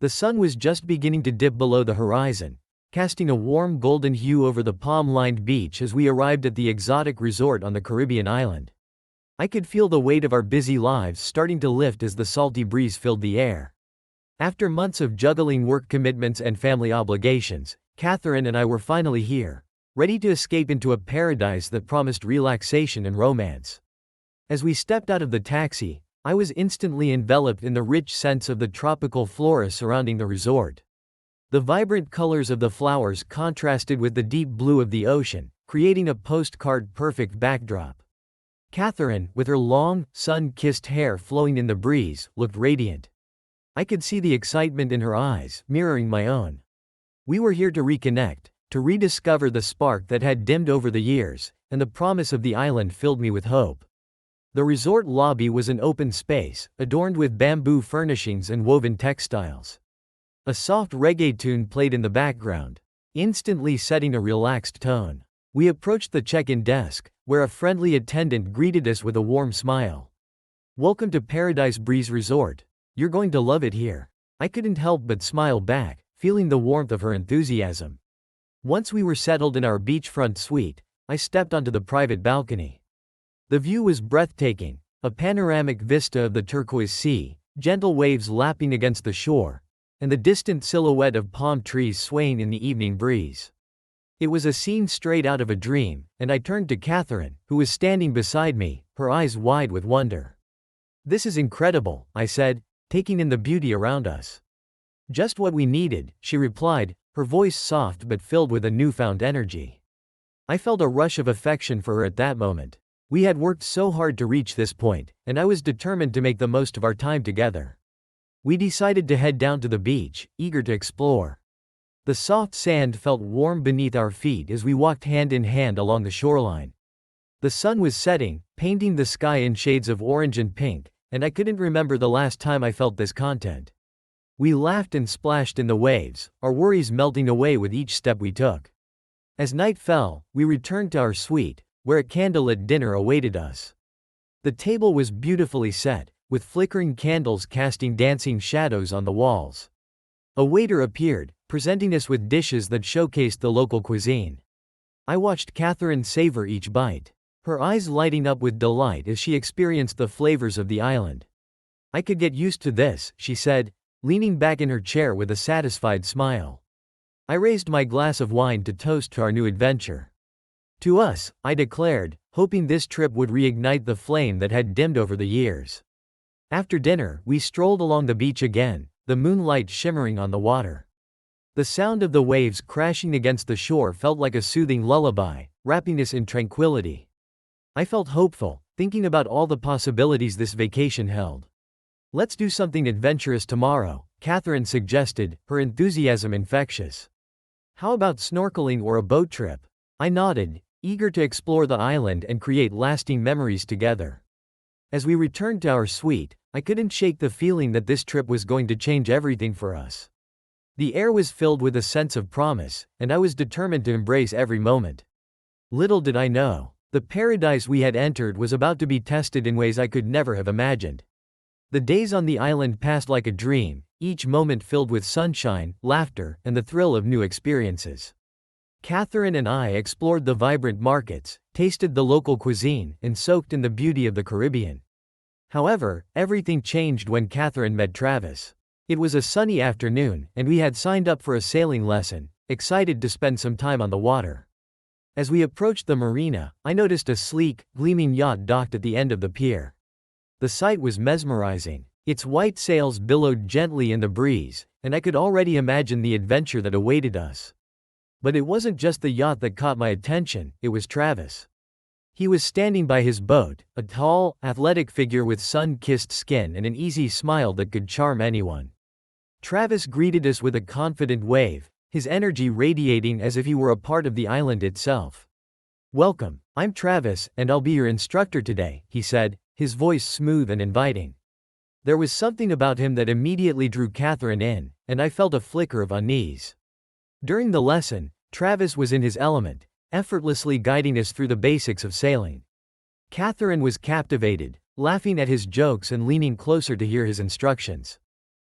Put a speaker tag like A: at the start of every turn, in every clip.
A: The sun was just beginning to dip below the horizon, casting a warm golden hue over the palm-lined beach as we arrived at the exotic resort on the Caribbean island. I could feel the weight of our busy lives starting to lift as the salty breeze filled the air. After months of juggling work commitments and family obligations, Katherine and I were finally here, ready to escape into a paradise that promised relaxation and romance. As we stepped out of the taxi, I was instantly enveloped in the rich scents of the tropical flora surrounding the resort. The vibrant colors of the flowers contrasted with the deep blue of the ocean, creating a postcard-perfect backdrop. Katherine, with her long, sun-kissed hair flowing in the breeze, looked radiant. I could see the excitement in her eyes, mirroring my own. We were here to reconnect, to rediscover the spark that had dimmed over the years, and the promise of the island filled me with hope. The resort lobby was an open space, adorned with bamboo furnishings and woven textiles. A soft reggae tune played in the background, instantly setting a relaxed tone. We approached the check-in desk, where a friendly attendant greeted us with a warm smile. "Welcome to Paradise Breeze Resort. You're going to love it here." I couldn't help but smile back, feeling the warmth of her enthusiasm. Once we were settled in our beachfront suite, I stepped onto the private balcony. The view was breathtaking, a panoramic vista of the turquoise sea, gentle waves lapping against the shore, and the distant silhouette of palm trees swaying in the evening breeze. It was a scene straight out of a dream, and I turned to Katherine, who was standing beside me, her eyes wide with wonder. "This is incredible," I said, taking in the beauty around us. "Just what we needed," she replied, her voice soft but filled with a newfound energy. I felt a rush of affection for her at that moment. We had worked so hard to reach this point, and I was determined to make the most of our time together. We decided to head down to the beach, eager to explore. The soft sand felt warm beneath our feet as we walked hand in hand along the shoreline. The sun was setting, painting the sky in shades of orange and pink, and I couldn't remember the last time I felt this content. We laughed and splashed in the waves, our worries melting away with each step we took. As night fell, we returned to our suite, where a candlelit dinner awaited us. The table was beautifully set, with flickering candles casting dancing shadows on the walls. A waiter appeared, presenting us with dishes that showcased the local cuisine. I watched Katherine savor each bite, her eyes lighting up with delight as she experienced the flavors of the island. "I could get used to this," she said, leaning back in her chair with a satisfied smile. I raised my glass of wine to toast to our new adventure. "To us," I declared, hoping this trip would reignite the flame that had dimmed over the years. After dinner, we strolled along the beach again, the moonlight shimmering on the water. The sound of the waves crashing against the shore felt like a soothing lullaby, wrapping us in tranquility. I felt hopeful, thinking about all the possibilities this vacation held. "Let's do something adventurous tomorrow," Katherine suggested, her enthusiasm infectious. "How about snorkeling or a boat trip?" I nodded, eager to explore the island and create lasting memories together. As we returned to our suite, I couldn't shake the feeling that this trip was going to change everything for us. The air was filled with a sense of promise, and I was determined to embrace every moment. Little did I know, the paradise we had entered was about to be tested in ways I could never have imagined. The days on the island passed like a dream, each moment filled with sunshine, laughter, and the thrill of new experiences. Katherine and I explored the vibrant markets, tasted the local cuisine, and soaked in the beauty of the Caribbean. However, everything changed when Katherine met Travis. It was a sunny afternoon, and we had signed up for a sailing lesson, excited to spend some time on the water. As we approached the marina, I noticed a sleek, gleaming yacht docked at the end of the pier. The sight was mesmerizing. Its white sails billowed gently in the breeze, and I could already imagine the adventure that awaited us. But it wasn't just the yacht that caught my attention, it was Travis. He was standing by his boat, a tall, athletic figure with sun-kissed skin and an easy smile that could charm anyone. Travis greeted us with a confident wave, his energy radiating as if he were a part of the island itself. "Welcome, I'm Travis, and I'll be your instructor today," he said, his voice smooth and inviting. There was something about him that immediately drew Katherine in, and I felt a flicker of unease. During the lesson, Travis was in his element, effortlessly guiding us through the basics of sailing. Katherine was captivated, laughing at his jokes and leaning closer to hear his instructions.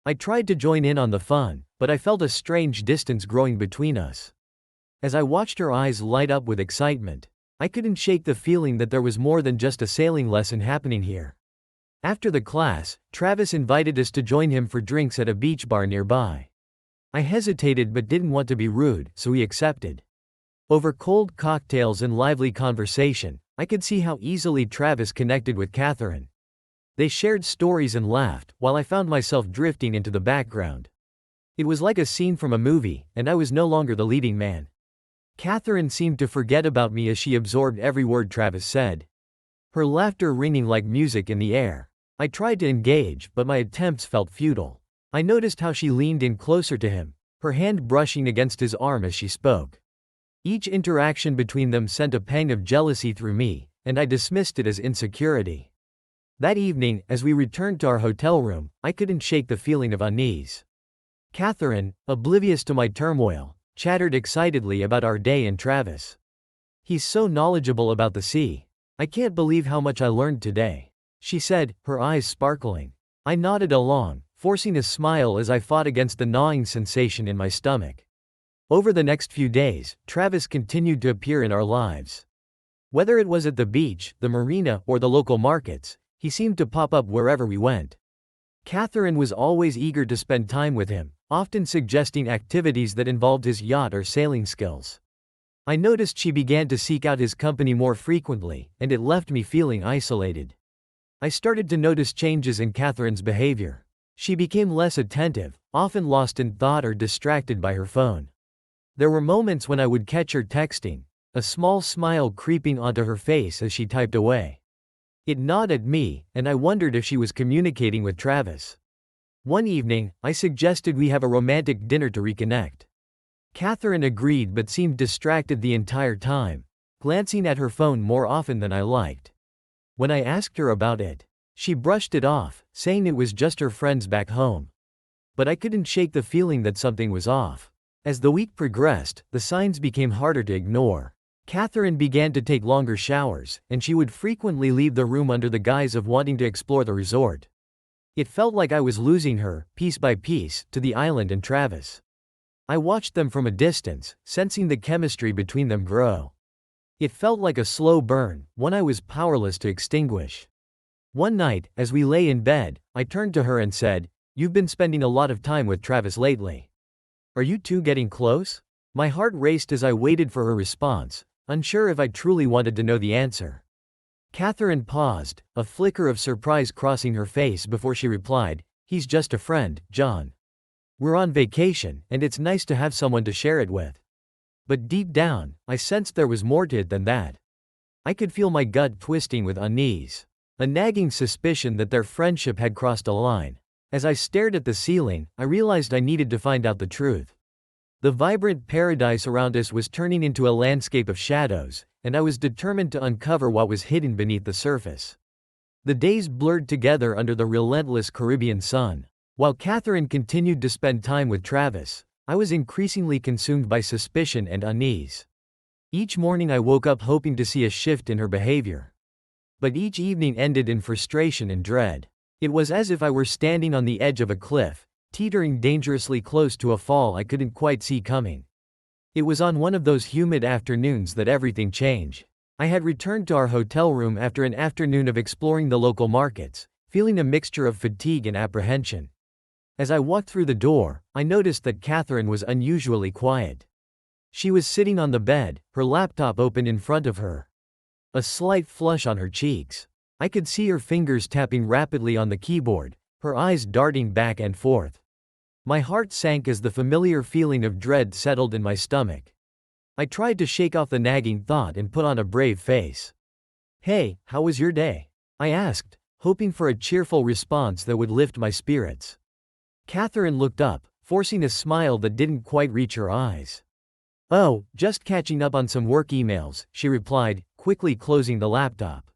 A: I tried to join in on the fun, but I felt a strange distance growing between us. As I watched her eyes light up with excitement, I couldn't shake the feeling that there was more than just a sailing lesson happening here. After the class, Travis invited us to join him for drinks at a beach bar nearby. I hesitated but didn't want to be rude, so we accepted. Over cold cocktails and lively conversation, I could see how easily Travis connected with Katherine. They shared stories and laughed, while I found myself drifting into the background. It was like a scene from a movie, and I was no longer the leading man. Katherine seemed to forget about me as she absorbed every word Travis said. Her laughter ringing like music in the air. I tried to engage, but my attempts felt futile. I noticed how she leaned in closer to him, her hand brushing against his arm as she spoke. Each interaction between them sent a pang of jealousy through me, and I dismissed it as insecurity. That evening, as we returned to our hotel room, I couldn't shake the feeling of unease. Katherine, oblivious to my turmoil, chattered excitedly about our day and Travis. "He's so knowledgeable about the sea. I can't believe how much I learned today," she said, her eyes sparkling. I nodded along, forcing a smile as I fought against the gnawing sensation in my stomach. Over the next few days, Travis continued to appear in our lives. Whether it was at the beach, the marina, or the local markets, he seemed to pop up wherever we went. Katherine was always eager to spend time with him, often suggesting activities that involved his yacht or sailing skills. I noticed she began to seek out his company more frequently, and it left me feeling isolated. I started to notice changes in Katherine's behavior. She became less attentive, often lost in thought or distracted by her phone. There were moments when I would catch her texting, a small smile creeping onto her face as she typed away. It gnawed at me, and I wondered if she was communicating with Travis. One evening, I suggested we have a romantic dinner to reconnect. Katherine agreed but seemed distracted the entire time, glancing at her phone more often than I liked. When I asked her about it, she brushed it off, saying it was just her friends back home. But I couldn't shake the feeling that something was off. As the week progressed, the signs became harder to ignore. Katherine began to take longer showers, and she would frequently leave the room under the guise of wanting to explore the resort. It felt like I was losing her, piece by piece, to the island and Travis. I watched them from a distance, sensing the chemistry between them grow. It felt like a slow burn, one I was powerless to extinguish. One night, as we lay in bed, I turned to her and said, "You've been spending a lot of time with Travis lately. Are you two getting close?" My heart raced as I waited for her response, unsure if I truly wanted to know the answer. Katherine paused, a flicker of surprise crossing her face before she replied, "He's just a friend, John. We're on vacation, and it's nice to have someone to share it with." But deep down, I sensed there was more to it than that. I could feel my gut twisting with unease, a nagging suspicion that their friendship had crossed a line. As I stared at the ceiling, I realized I needed to find out the truth. The vibrant paradise around us was turning into a landscape of shadows, and I was determined to uncover what was hidden beneath the surface. The days blurred together under the relentless Caribbean sun. While Katherine continued to spend time with Travis, I was increasingly consumed by suspicion and unease. Each morning I woke up hoping to see a shift in her behavior. But each evening ended in frustration and dread. It was as if I were standing on the edge of a cliff, teetering dangerously close to a fall I couldn't quite see coming. It was on one of those humid afternoons that everything changed. I had returned to our hotel room after an afternoon of exploring the local markets, feeling a mixture of fatigue and apprehension. As I walked through the door, I noticed that Katherine was unusually quiet. She was sitting on the bed, her laptop open in front of her. A slight flush on her cheeks. I could see her fingers tapping rapidly on the keyboard, her eyes darting back and forth. My heart sank as the familiar feeling of dread settled in my stomach. I tried to shake off the nagging thought and put on a brave face. "Hey, how was your day?" I asked, hoping for a cheerful response that would lift my spirits. Katherine looked up, forcing a smile that didn't quite reach her eyes. "Oh, just catching up on some work emails," she replied, quickly closing the laptop.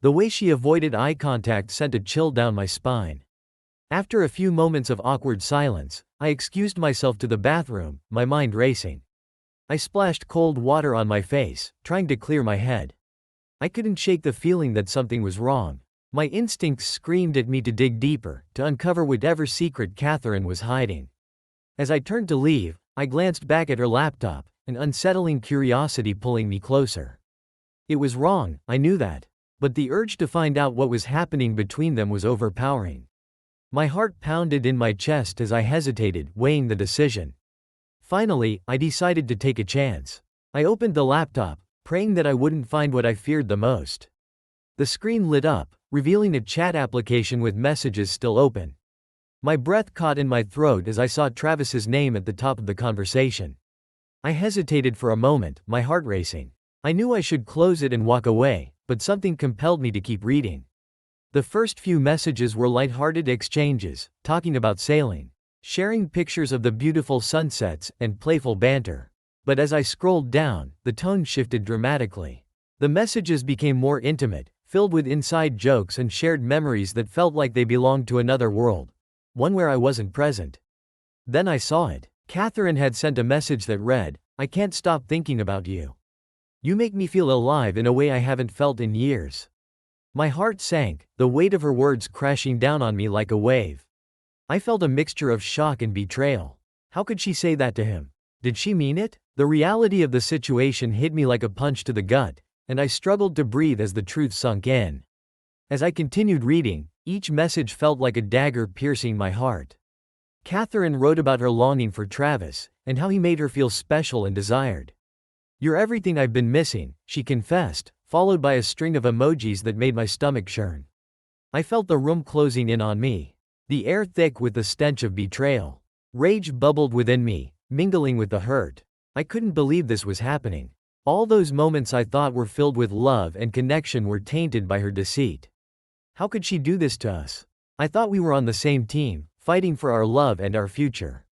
A: The way she avoided eye contact sent a chill down my spine. After a few moments of awkward silence, I excused myself to the bathroom, my mind racing. I splashed cold water on my face, trying to clear my head. I couldn't shake the feeling that something was wrong. My instincts screamed at me to dig deeper, to uncover whatever secret Katherine was hiding. As I turned to leave, I glanced back at her laptop, an unsettling curiosity pulling me closer. It was wrong, I knew that. But the urge to find out what was happening between them was overpowering. My heart pounded in my chest as I hesitated, weighing the decision. Finally, I decided to take a chance. I opened the laptop, praying that I wouldn't find what I feared the most. The screen lit up, revealing a chat application with messages still open. My breath caught in my throat as I saw Travis's name at the top of the conversation. I hesitated for a moment, my heart racing. I knew I should close it and walk away, but something compelled me to keep reading. The first few messages were light-hearted exchanges, talking about sailing, sharing pictures of the beautiful sunsets, and playful banter. But as I scrolled down, the tone shifted dramatically. The messages became more intimate, filled with inside jokes and shared memories that felt like they belonged to another world, one where I wasn't present. Then I saw it. Katherine had sent a message that read, "I can't stop thinking about you. You make me feel alive in a way I haven't felt in years." My heart sank, the weight of her words crashing down on me like a wave. I felt a mixture of shock and betrayal. How could she say that to him? Did she mean it? The reality of the situation hit me like a punch to the gut, and I struggled to breathe as the truth sunk in. As I continued reading, each message felt like a dagger piercing my heart. Katherine wrote about her longing for Travis, and how he made her feel special and desired. "You're everything I've been missing," she confessed, followed by a string of emojis that made my stomach churn. I felt the room closing in on me, the air thick with the stench of betrayal. Rage bubbled within me, mingling with the hurt. I couldn't believe this was happening. All those moments I thought were filled with love and connection were tainted by her deceit. How could she do this to us? I thought we were on the same team, fighting for our love and our future.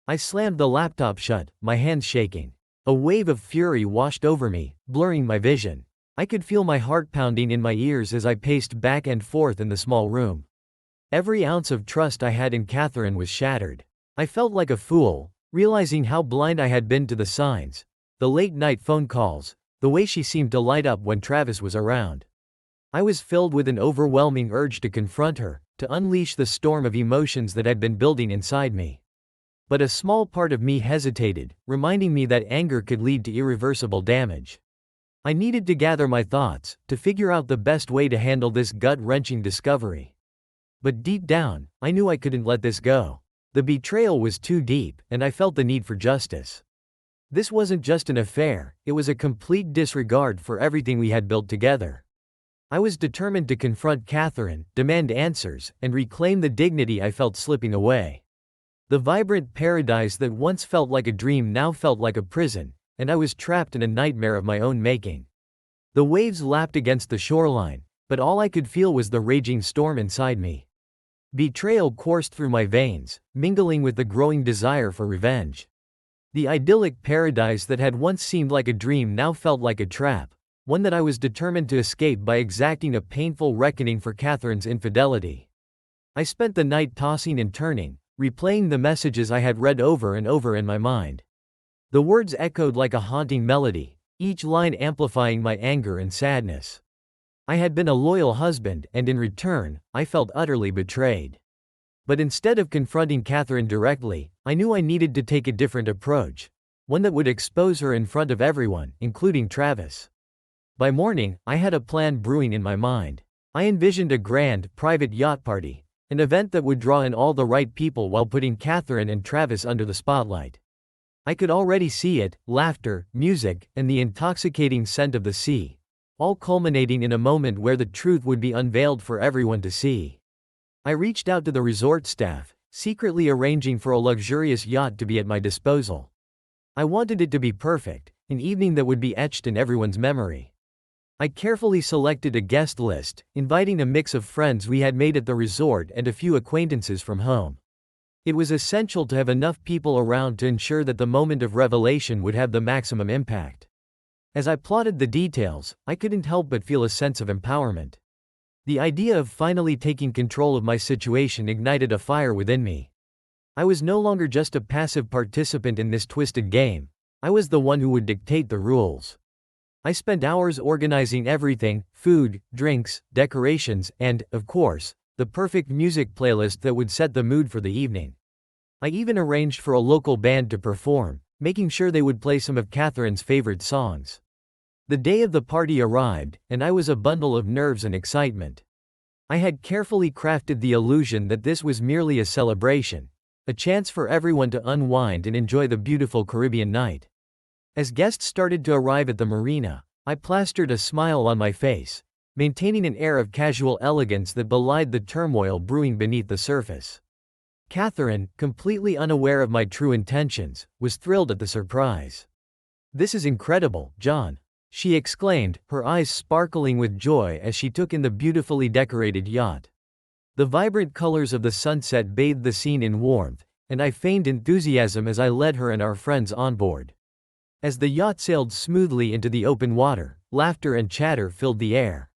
A: I slammed the laptop shut, my hands shaking. A wave of fury washed over me, blurring my vision. I could feel my heart pounding in my ears as I paced back and forth in the small room. Every ounce of trust I had in Katherine was shattered. I felt like a fool, realizing how blind I had been to the signs, the late-night phone calls, the way she seemed to light up when Travis was around. I was filled with an overwhelming urge to confront her, to unleash the storm of emotions that had been building inside me. But a small part of me hesitated, reminding me that anger could lead to irreversible damage. I needed to gather my thoughts, to figure out the best way to handle this gut-wrenching discovery. But deep down, I knew I couldn't let this go. The betrayal was too deep, and I felt the need for justice. This wasn't just an affair, it was a complete disregard for everything we had built together. I was determined to confront Katherine, demand answers, and reclaim the dignity I felt slipping away. The vibrant paradise that once felt like a dream now felt like a prison, and I was trapped in a nightmare of my own making. The waves lapped against the shoreline, but all I could feel was the raging storm inside me. Betrayal coursed through my veins, mingling with the growing desire for revenge. The idyllic paradise that had once seemed like a dream now felt like a trap, one that I was determined to escape by exacting a painful reckoning for Katherine's infidelity. I spent the night tossing and turning, replaying the messages I had read over and over in my mind. The words echoed like a haunting melody, each line amplifying my anger and sadness. I had been a loyal husband, and in return, I felt utterly betrayed. But instead of confronting Katherine directly, I knew I needed to take a different approach, one that would expose her in front of everyone, including Travis. By morning, I had a plan brewing in my mind. I envisioned a grand, private yacht party, an event that would draw in all the right people while putting Katherine and Travis under the spotlight. I could already see it, laughter, music, and the intoxicating scent of the sea, all culminating in a moment where the truth would be unveiled for everyone to see. I reached out to the resort staff, secretly arranging for a luxurious yacht to be at my disposal. I wanted it to be perfect, an evening that would be etched in everyone's memory. I carefully selected a guest list, inviting a mix of friends we had made at the resort and a few acquaintances from home. It was essential to have enough people around to ensure that the moment of revelation would have the maximum impact. As I plotted the details, I couldn't help but feel a sense of empowerment. The idea of finally taking control of my situation ignited a fire within me. I was no longer just a passive participant in this twisted game. I was the one who would dictate the rules. I spent hours organizing everything: food, drinks, decorations, and, of course, the perfect music playlist that would set the mood for the evening. I even arranged for a local band to perform, making sure they would play some of Catherine's favorite songs. The day of the party arrived, and I was a bundle of nerves and excitement. I had carefully crafted the illusion that this was merely a celebration, a chance for everyone to unwind and enjoy the beautiful Caribbean night. As guests started to arrive at the marina, I plastered a smile on my face, maintaining an air of casual elegance that belied the turmoil brewing beneath the surface. Katherine, completely unaware of my true intentions, was thrilled at the surprise. "This is incredible, John," she exclaimed, her eyes sparkling with joy as she took in the beautifully decorated yacht. The vibrant colors of the sunset bathed the scene in warmth, and I feigned enthusiasm as I led her and our friends on board. As the yacht sailed smoothly into the open water, laughter and chatter filled the air.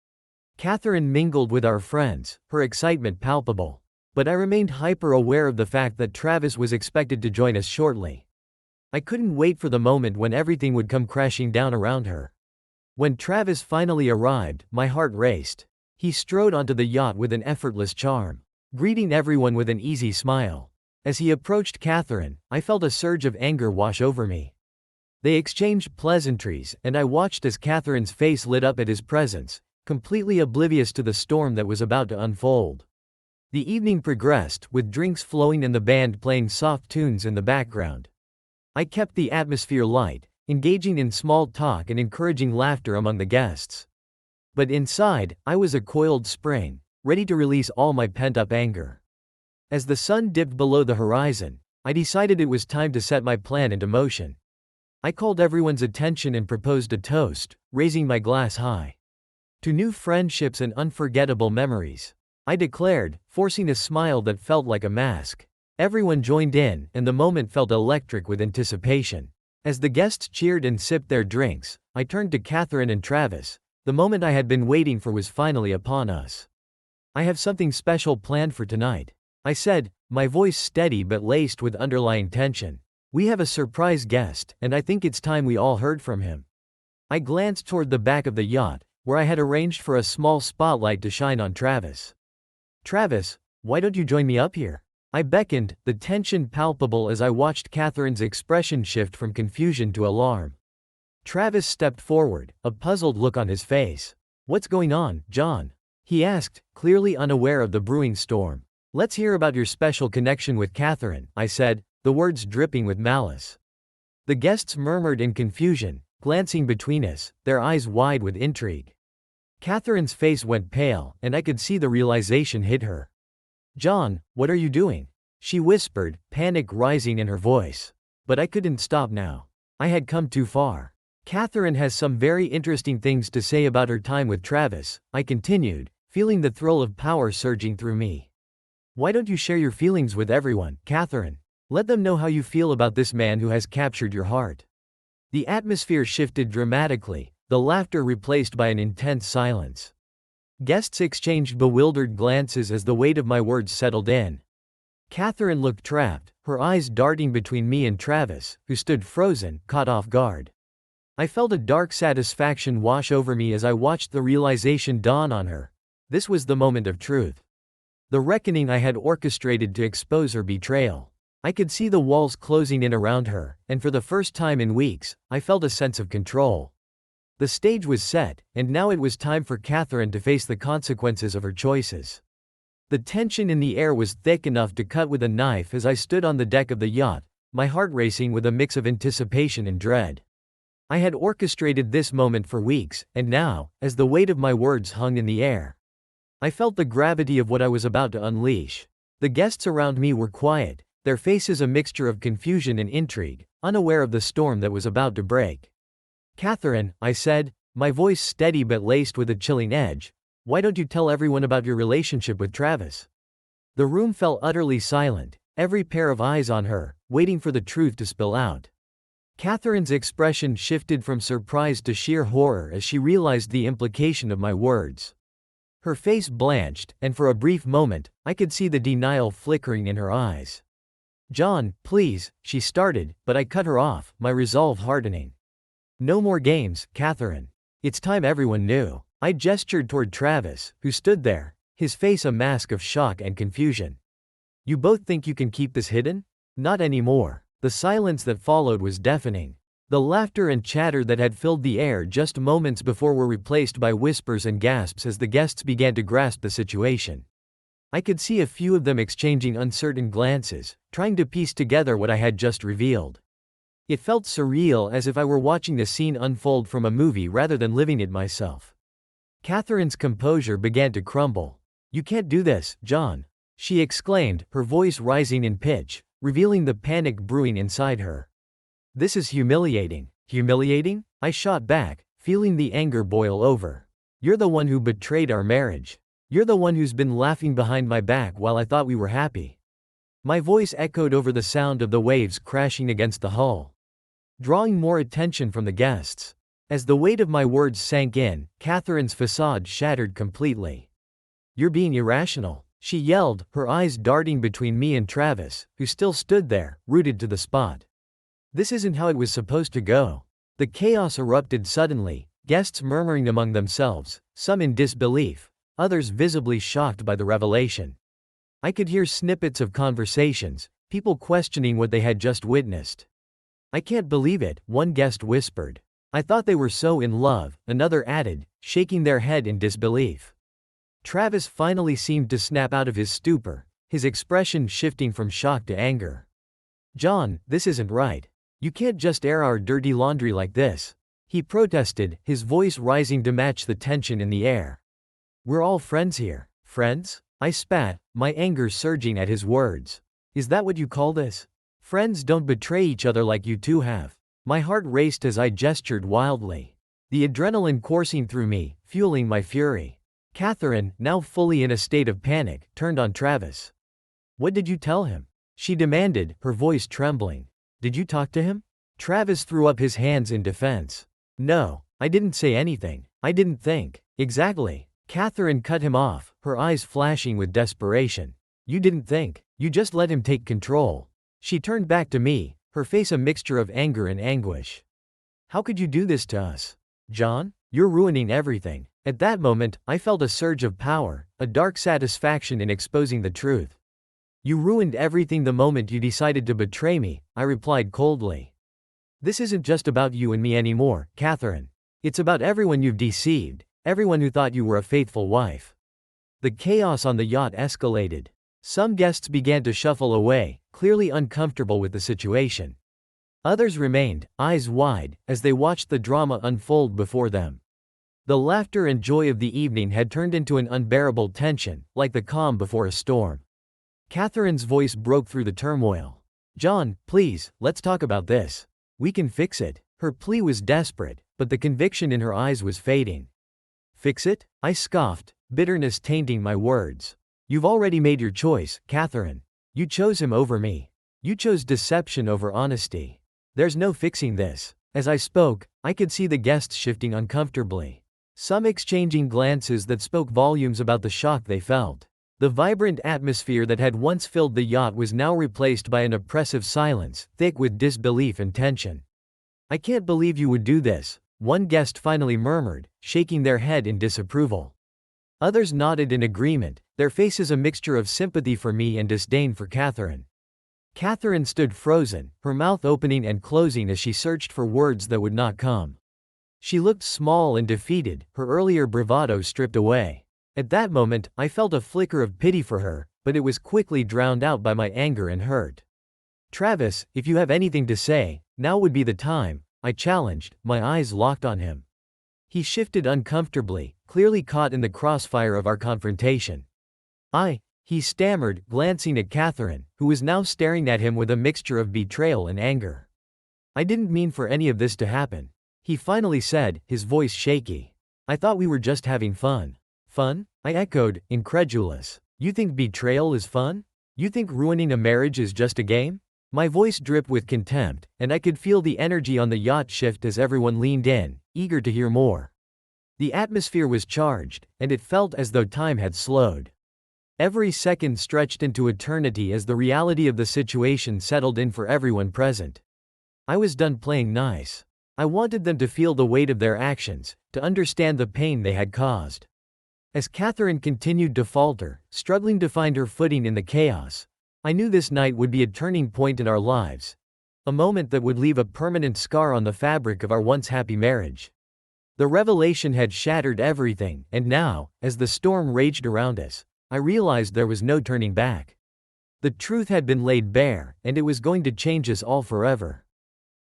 A: Katherine mingled with our friends, her excitement palpable. But I remained hyper-aware of the fact that Travis was expected to join us shortly. I couldn't wait for the moment when everything would come crashing down around her. When Travis finally arrived, my heart raced. He strode onto the yacht with an effortless charm, greeting everyone with an easy smile. As he approached Katherine, I felt a surge of anger wash over me. They exchanged pleasantries, and I watched as Katherine's face lit up at his presence, completely oblivious to the storm that was about to unfold. The evening progressed, with drinks flowing and the band playing soft tunes in the background. I kept the atmosphere light, engaging in small talk and encouraging laughter among the guests. But inside, I was a coiled spring, ready to release all my pent-up anger. As the sun dipped below the horizon, I decided it was time to set my plan into motion. I called everyone's attention and proposed a toast, raising my glass high. To new friendships and unforgettable memories, I declared, forcing a smile that felt like a mask. Everyone joined in, and the moment felt electric with anticipation. As the guests cheered and sipped their drinks, I turned to Katherine and Travis. The moment I had been waiting for was finally upon us. "I have something special planned for tonight," I said, my voice steady but laced with underlying tension. "We have a surprise guest, and I think it's time we all heard from him." I glanced toward the back of the yacht, where I had arranged for a small spotlight to shine on Travis. "Travis, why don't you join me up here?" I beckoned, the tension palpable as I watched Katherine's expression shift from confusion to alarm. Travis stepped forward, a puzzled look on his face. "What's going on, John?" he asked, clearly unaware of the brewing storm. "Let's hear about your special connection with Katherine," I said, the words dripping with malice. The guests murmured in confusion, glancing between us, their eyes wide with intrigue. Katherine's face went pale, and I could see the realization hit her. "John, what are you doing?" she whispered, panic rising in her voice. But I couldn't stop now. I had come too far. "Katherine has some very interesting things to say about her time with Travis," I continued, feeling the thrill of power surging through me. "Why don't you share your feelings with everyone, Katherine? Let them know how you feel about this man who has captured your heart." The atmosphere shifted dramatically, the laughter replaced by an intense silence. Guests exchanged bewildered glances as the weight of my words settled in. Katherine looked trapped, her eyes darting between me and Travis, who stood frozen, caught off guard. I felt a dark satisfaction wash over me as I watched the realization dawn on her. This was the moment of truth. The reckoning I had orchestrated to expose her betrayal. I could see the walls closing in around her, and for the first time in weeks, I felt a sense of control. The stage was set, and now it was time for Katherine to face the consequences of her choices. The tension in the air was thick enough to cut with a knife as I stood on the deck of the yacht, my heart racing with a mix of anticipation and dread. I had orchestrated this moment for weeks, and now, as the weight of my words hung in the air, I felt the gravity of what I was about to unleash. The guests around me were quiet, their faces a mixture of confusion and intrigue, unaware of the storm that was about to break. "Katherine," I said, my voice steady but laced with a chilling edge, "why don't you tell everyone about your relationship with Travis?" The room fell utterly silent, every pair of eyes on her, waiting for the truth to spill out. Katherine's expression shifted from surprise to sheer horror as she realized the implication of my words. Her face blanched, and for a brief moment, I could see the denial flickering in her eyes. "John, please," she started, but I cut her off, my resolve hardening. "No more games, Katherine. It's time everyone knew. I gestured toward Travis, who stood there, his face a mask of shock and confusion. You both think you can keep this hidden? Not anymore. The silence that followed was deafening. The laughter and chatter that had filled the air just moments before were replaced by whispers and gasps as the guests began to grasp the situation. I could see a few of them exchanging uncertain glances, trying to piece together what I had just revealed. It felt surreal, as if I were watching the scene unfold from a movie rather than living it myself. Katherine's composure began to crumble. "You can't do this, John," she exclaimed, her voice rising in pitch, revealing the panic brewing inside her. "This is humiliating." "Humiliating?" I shot back, feeling the anger boil over. "You're the one who betrayed our marriage. You're the one who's been laughing behind my back while I thought we were happy." My voice echoed over the sound of the waves crashing against the hull, drawing more attention from the guests. As the weight of my words sank in, Katherine's facade shattered completely. "You're being irrational," she yelled, her eyes darting between me and Travis, who still stood there, rooted to the spot. "This isn't how it was supposed to go." The chaos erupted suddenly, guests murmuring among themselves, some in disbelief, others visibly shocked by the revelation. I could hear snippets of conversations, people questioning what they had just witnessed. "I can't believe it," one guest whispered. "I thought they were so in love," another added, shaking their head in disbelief. Travis finally seemed to snap out of his stupor, his expression shifting from shock to anger. "John, this isn't right. You can't just air our dirty laundry like this," he protested, his voice rising to match the tension in the air. "We're all friends here." "Friends?" I spat, my anger surging at his words. "Is that what you call this? Friends don't betray each other like you two have." My heart raced as I gestured wildly, the adrenaline coursing through me, fueling my fury. Katherine, now fully in a state of panic, turned on Travis. "What did you tell him?" she demanded, her voice trembling. "Did you talk to him?" Travis threw up his hands in defense. "No, I didn't say anything. I didn't think." "Exactly." Katherine cut him off, her eyes flashing with desperation. "You didn't think. You just let him take control." She turned back to me, her face a mixture of anger and anguish. "How could you do this to us? John? You're ruining everything." At that moment, I felt a surge of power, a dark satisfaction in exposing the truth. "You ruined everything the moment you decided to betray me," I replied coldly. "This isn't just about you and me anymore, Katherine. It's about everyone you've deceived, everyone who thought you were a faithful wife." The chaos on the yacht escalated. Some guests began to shuffle away, clearly uncomfortable with the situation. Others remained, eyes wide, as they watched the drama unfold before them. The laughter and joy of the evening had turned into an unbearable tension, like the calm before a storm. Katherine's voice broke through the turmoil. "John, please, let's talk about this. We can fix it." Her plea was desperate, but the conviction in her eyes was fading. "Fix it?" I scoffed, bitterness tainting my words. "You've already made your choice, Katherine. You chose him over me. You chose deception over honesty. There's no fixing this." As I spoke, I could see the guests shifting uncomfortably, some exchanging glances that spoke volumes about the shock they felt. The vibrant atmosphere that had once filled the yacht was now replaced by an oppressive silence, thick with disbelief and tension. "I can't believe you would do this," one guest finally murmured, shaking their head in disapproval. Others nodded in agreement, their faces a mixture of sympathy for me and disdain for Katherine. Katherine stood frozen, her mouth opening and closing as she searched for words that would not come. She looked small and defeated, her earlier bravado stripped away. At that moment, I felt a flicker of pity for her, but it was quickly drowned out by my anger and hurt. "Travis, if you have anything to say, now would be the time," I challenged, my eyes locked on him. He shifted uncomfortably, clearly caught in the crossfire of our confrontation. He stammered, glancing at Katherine, who was now staring at him with a mixture of betrayal and anger. "I didn't mean for any of this to happen," he finally said, his voice shaky. "I thought we were just having fun." "Fun?" I echoed, incredulous. "You think betrayal is fun? You think ruining a marriage is just a game?" My voice dripped with contempt, and I could feel the energy on the yacht shift as everyone leaned in, eager to hear more. The atmosphere was charged, and it felt as though time had slowed. Every second stretched into eternity as the reality of the situation settled in for everyone present. I was done playing nice. I wanted them to feel the weight of their actions, to understand the pain they had caused. As Katherine continued to falter, struggling to find her footing in the chaos, I knew this night would be a turning point in our lives. A moment that would leave a permanent scar on the fabric of our once happy marriage. The revelation had shattered everything, and now, as the storm raged around us, I realized there was no turning back. The truth had been laid bare, and it was going to change us all forever.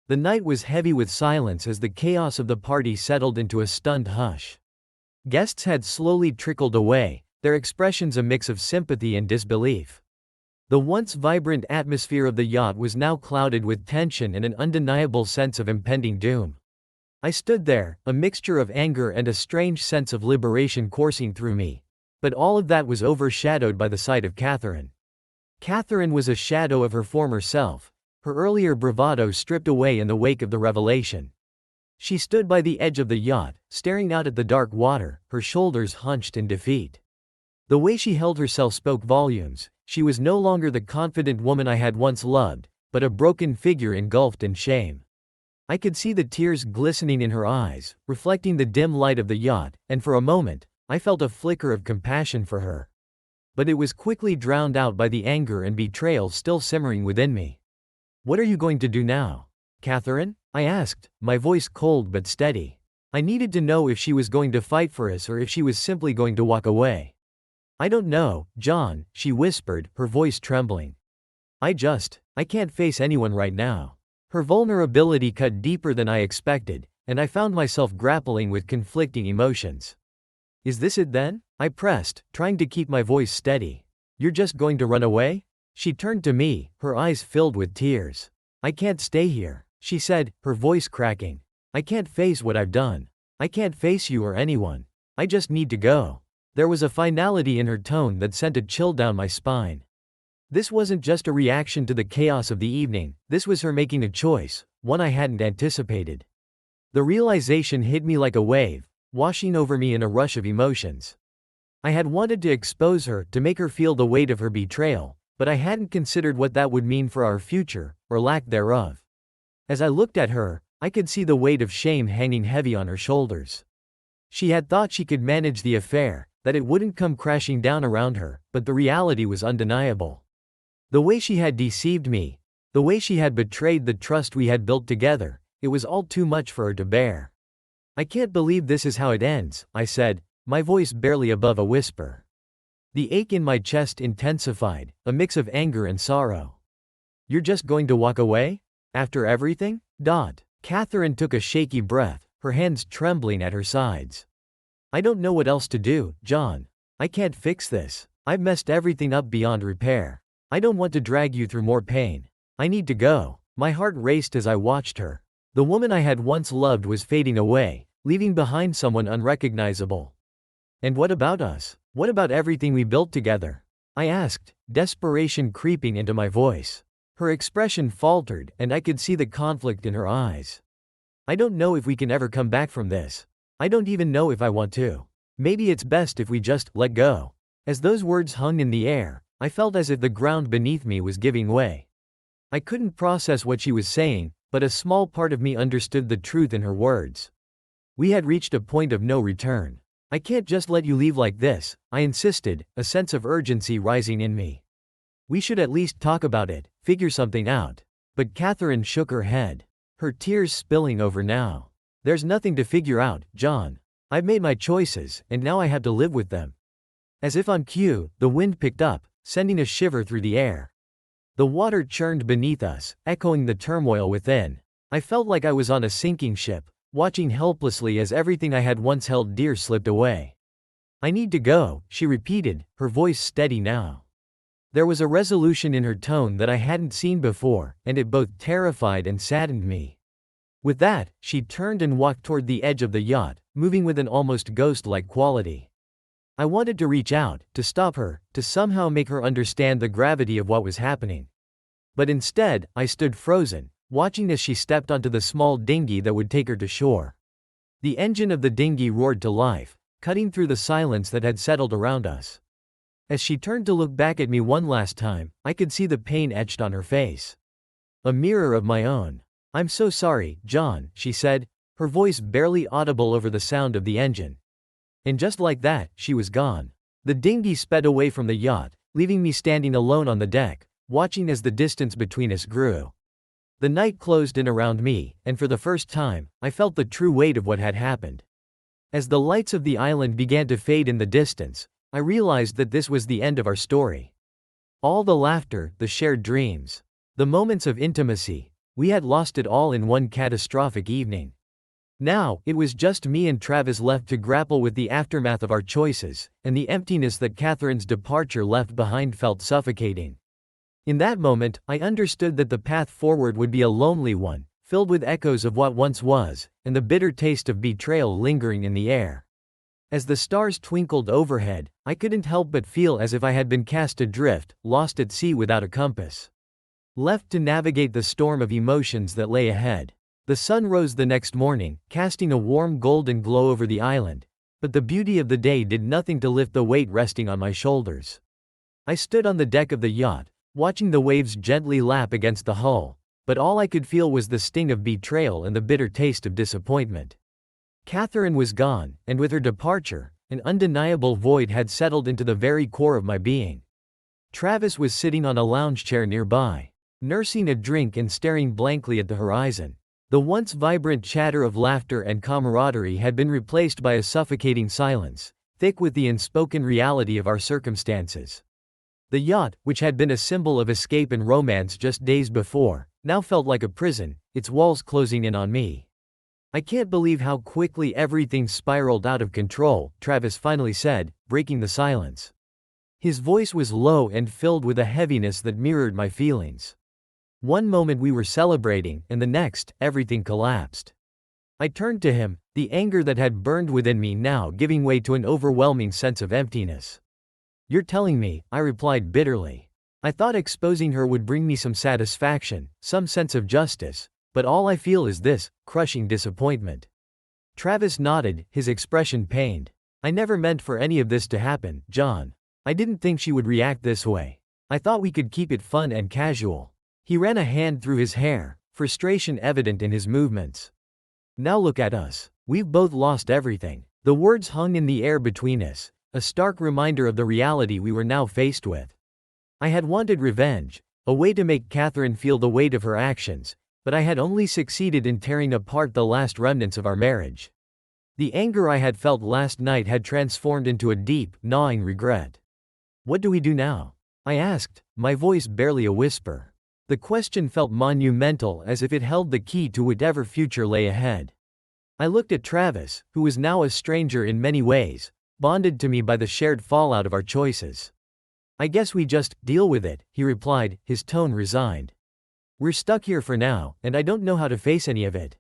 A: The night was heavy with silence as the chaos of the party settled into a stunned hush. Guests had slowly trickled away, their expressions a mix of sympathy and disbelief. The once vibrant atmosphere of the yacht was now clouded with tension and an undeniable sense of impending doom. I stood there, a mixture of anger and a strange sense of liberation coursing through me. But all of that was overshadowed by the sight of Katherine. Katherine was a shadow of her former self, her earlier bravado stripped away in the wake of the revelation. She stood by the edge of the yacht, staring out at the dark water, her shoulders hunched in defeat. The way she held herself spoke volumes. She was no longer the confident woman I had once loved, but a broken figure engulfed in shame. I could see the tears glistening in her eyes, reflecting the dim light of the yacht, and for a moment, I felt a flicker of compassion for her. But it was quickly drowned out by the anger and betrayal still simmering within me. "What are you going to do now, Katherine?" I asked, my voice cold but steady. I needed to know if she was going to fight for us or if she was simply going to walk away. "I don't know, John," she whispered, her voice trembling. I can't face anyone right now." Her vulnerability cut deeper than I expected, and I found myself grappling with conflicting emotions. "Is this it then?" I pressed, trying to keep my voice steady. "You're just going to run away?" She turned to me, her eyes filled with tears. "I can't stay here," she said, her voice cracking. "I can't face what I've done. I can't face you or anyone. I just need to go." There was a finality in her tone that sent a chill down my spine. This wasn't just a reaction to the chaos of the evening, this was her making a choice, one I hadn't anticipated. The realization hit me like a wave, washing over me in a rush of emotions. I had wanted to expose her, to make her feel the weight of her betrayal, but I hadn't considered what that would mean for our future, or lack thereof. As I looked at her, I could see the weight of shame hanging heavy on her shoulders. She had thought she could manage the affair, that it wouldn't come crashing down around her, but the reality was undeniable. The way she had deceived me, the way she had betrayed the trust we had built together, it was all too much for her to bear. "I can't believe this is how it ends," I said, my voice barely above a whisper. The ache in my chest intensified, a mix of anger and sorrow. "You're just going to walk away? After everything?" Katherine took a shaky breath, her hands trembling at her sides. "I don't know what else to do, John. I can't fix this. I've messed everything up beyond repair. I don't want to drag you through more pain. I need to go." My heart raced as I watched her. The woman I had once loved was fading away, leaving behind someone unrecognizable. "And what about us? What about everything we built together?" I asked, desperation creeping into my voice. Her expression faltered, and I could see the conflict in her eyes. "I don't know if we can ever come back from this. I don't even know if I want to. Maybe it's best if we just let go." As those words hung in the air, I felt as if the ground beneath me was giving way. I couldn't process what she was saying, but a small part of me understood the truth in her words. We had reached a point of no return. "I can't just let you leave like this," I insisted, a sense of urgency rising in me. "We should at least talk about it, figure something out." But Katherine shook her head, her tears spilling over now. "There's nothing to figure out, John. I've made my choices, and now I have to live with them." As if on cue, the wind picked up, sending a shiver through the air. The water churned beneath us, echoing the turmoil within. I felt like I was on a sinking ship, watching helplessly as everything I had once held dear slipped away. "I need to go," she repeated, her voice steady now. There was a resolution in her tone that I hadn't seen before, and it both terrified and saddened me. With that, she turned and walked toward the edge of the yacht, moving with an almost ghost-like quality. I wanted to reach out, to stop her, to somehow make her understand the gravity of what was happening. But instead, I stood frozen, watching as she stepped onto the small dinghy that would take her to shore. The engine of the dinghy roared to life, cutting through the silence that had settled around us. As she turned to look back at me one last time, I could see the pain etched on her face. A mirror of my own. "I'm so sorry, John," she said, her voice barely audible over the sound of the engine. And just like that, she was gone. The dinghy sped away from the yacht, leaving me standing alone on the deck, watching as the distance between us grew. The night closed in around me, and for the first time, I felt the true weight of what had happened. As the lights of the island began to fade in the distance, I realized that this was the end of our story. All the laughter, the shared dreams, the moments of intimacy, we had lost it all in one catastrophic evening. Now, it was just me and Travis left to grapple with the aftermath of our choices, and the emptiness that Katherine's departure left behind felt suffocating. In that moment, I understood that the path forward would be a lonely one, filled with echoes of what once was, and the bitter taste of betrayal lingering in the air. As the stars twinkled overhead, I couldn't help but feel as if I had been cast adrift, lost at sea without a compass. Left to navigate the storm of emotions that lay ahead. The sun rose the next morning, casting a warm golden glow over the island, but the beauty of the day did nothing to lift the weight resting on my shoulders. I stood on the deck of the yacht, watching the waves gently lap against the hull, but all I could feel was the sting of betrayal and the bitter taste of disappointment. Katherine was gone, and with her departure, an undeniable void had settled into the very core of my being. Travis was sitting on a lounge chair nearby, nursing a drink and staring blankly at the horizon. The once vibrant chatter of laughter and camaraderie had been replaced by a suffocating silence, thick with the unspoken reality of our circumstances. The yacht, which had been a symbol of escape and romance just days before, now felt like a prison, its walls closing in on me. "I can't believe how quickly everything spiraled out of control," Travis finally said, breaking the silence. His voice was low and filled with a heaviness that mirrored my feelings. One moment we were celebrating, and the next, everything collapsed. I turned to him, the anger that had burned within me now giving way to an overwhelming sense of emptiness. "You're telling me," I replied bitterly. "I thought exposing her would bring me some satisfaction, some sense of justice, but all I feel is this, crushing disappointment." Travis nodded, his expression pained. "I never meant for any of this to happen, John. I didn't think she would react this way. I thought we could keep it fun and casual." He ran a hand through his hair, frustration evident in his movements. "Now look at us. We've both lost everything." The words hung in the air between us, a stark reminder of the reality we were now faced with. I had wanted revenge, a way to make Katherine feel the weight of her actions, but I had only succeeded in tearing apart the last remnants of our marriage. The anger I had felt last night had transformed into a deep, gnawing regret. "What do we do now?" I asked, my voice barely a whisper. The question felt monumental, as if it held the key to whatever future lay ahead. I looked at Travis, who was now a stranger in many ways, bonded to me by the shared fallout of our choices. "I guess we just deal with it," he replied, his tone resigned. "We're stuck here for now, and I don't know how to face any of it."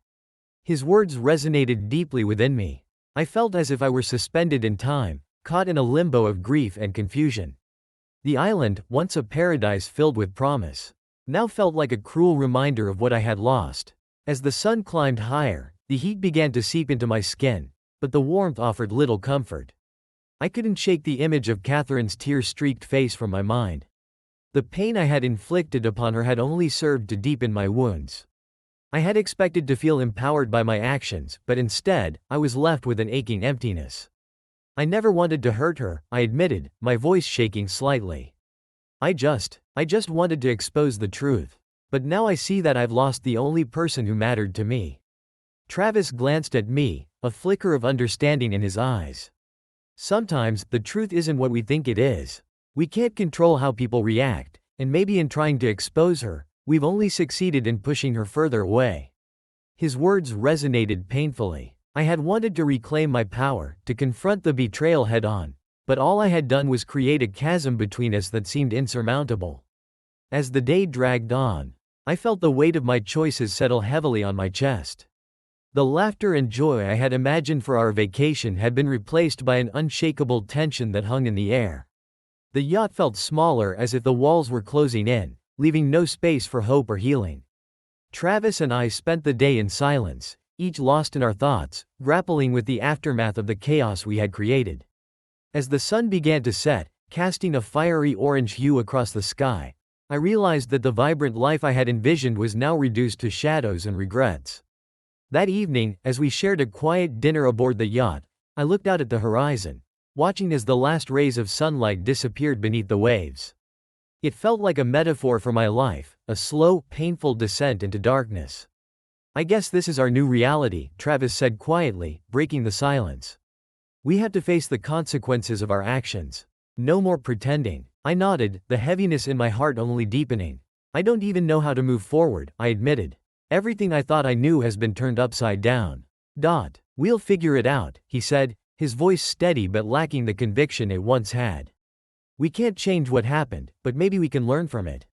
A: His words resonated deeply within me. I felt as if I were suspended in time, caught in a limbo of grief and confusion. The island, once a paradise filled with promise, now felt like a cruel reminder of what I had lost. As the sun climbed higher, the heat began to seep into my skin, but the warmth offered little comfort. I couldn't shake the image of Katherine's tear-streaked face from my mind. The pain I had inflicted upon her had only served to deepen my wounds. I had expected to feel empowered by my actions, but instead, I was left with an aching emptiness. "I never wanted to hurt her," I admitted, my voice shaking slightly. I just wanted to expose the truth. But now I see that I've lost the only person who mattered to me." Travis glanced at me, a flicker of understanding in his eyes. "Sometimes, the truth isn't what we think it is. We can't control how people react, and maybe in trying to expose her, we've only succeeded in pushing her further away." His words resonated painfully. I had wanted to reclaim my power, to confront the betrayal head-on, but all I had done was create a chasm between us that seemed insurmountable. As the day dragged on, I felt the weight of my choices settle heavily on my chest. The laughter and joy I had imagined for our vacation had been replaced by an unshakable tension that hung in the air. The yacht felt smaller, as if the walls were closing in, leaving no space for hope or healing. Travis and I spent the day in silence, each lost in our thoughts, grappling with the aftermath of the chaos we had created. As the sun began to set, casting a fiery orange hue across the sky, I realized that the vibrant life I had envisioned was now reduced to shadows and regrets. That evening, as we shared a quiet dinner aboard the yacht, I looked out at the horizon, watching as the last rays of sunlight disappeared beneath the waves. It felt like a metaphor for my life, a slow, painful descent into darkness. "I guess this is our new reality," Travis said quietly, breaking the silence. "We have to face the consequences of our actions. No more pretending." I nodded, the heaviness in my heart only deepening. "I don't even know how to move forward," I admitted. "Everything I thought I knew has been turned upside down." "We'll figure it out," he said, his voice steady but lacking the conviction it once had. "We can't change what happened, but maybe we can learn from it."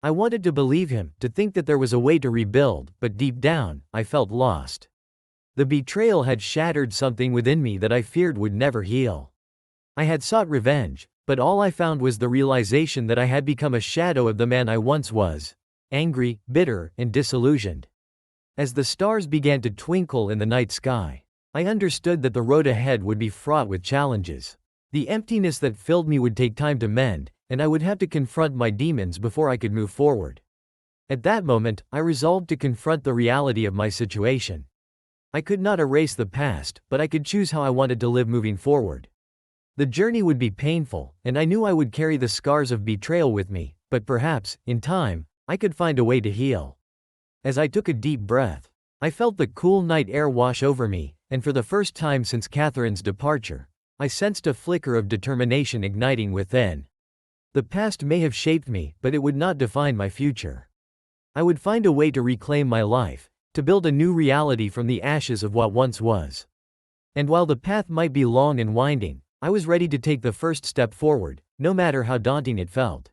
A: I wanted to believe him, to think that there was a way to rebuild, but deep down, I felt lost. The betrayal had shattered something within me that I feared would never heal. I had sought revenge, but all I found was the realization that I had become a shadow of the man I once was, angry, bitter, and disillusioned. As the stars began to twinkle in the night sky, I understood that the road ahead would be fraught with challenges. The emptiness that filled me would take time to mend, and I would have to confront my demons before I could move forward. At that moment, I resolved to confront the reality of my situation. I could not erase the past, but I could choose how I wanted to live moving forward. The journey would be painful, and I knew I would carry the scars of betrayal with me, but perhaps, in time, I could find a way to heal. As I took a deep breath, I felt the cool night air wash over me, and for the first time since Katherine's departure, I sensed a flicker of determination igniting within. The past may have shaped me, but it would not define my future. I would find a way to reclaim my life, to build a new reality from the ashes of what once was. And while the path might be long and winding, I was ready to take the first step forward, no matter how daunting it felt.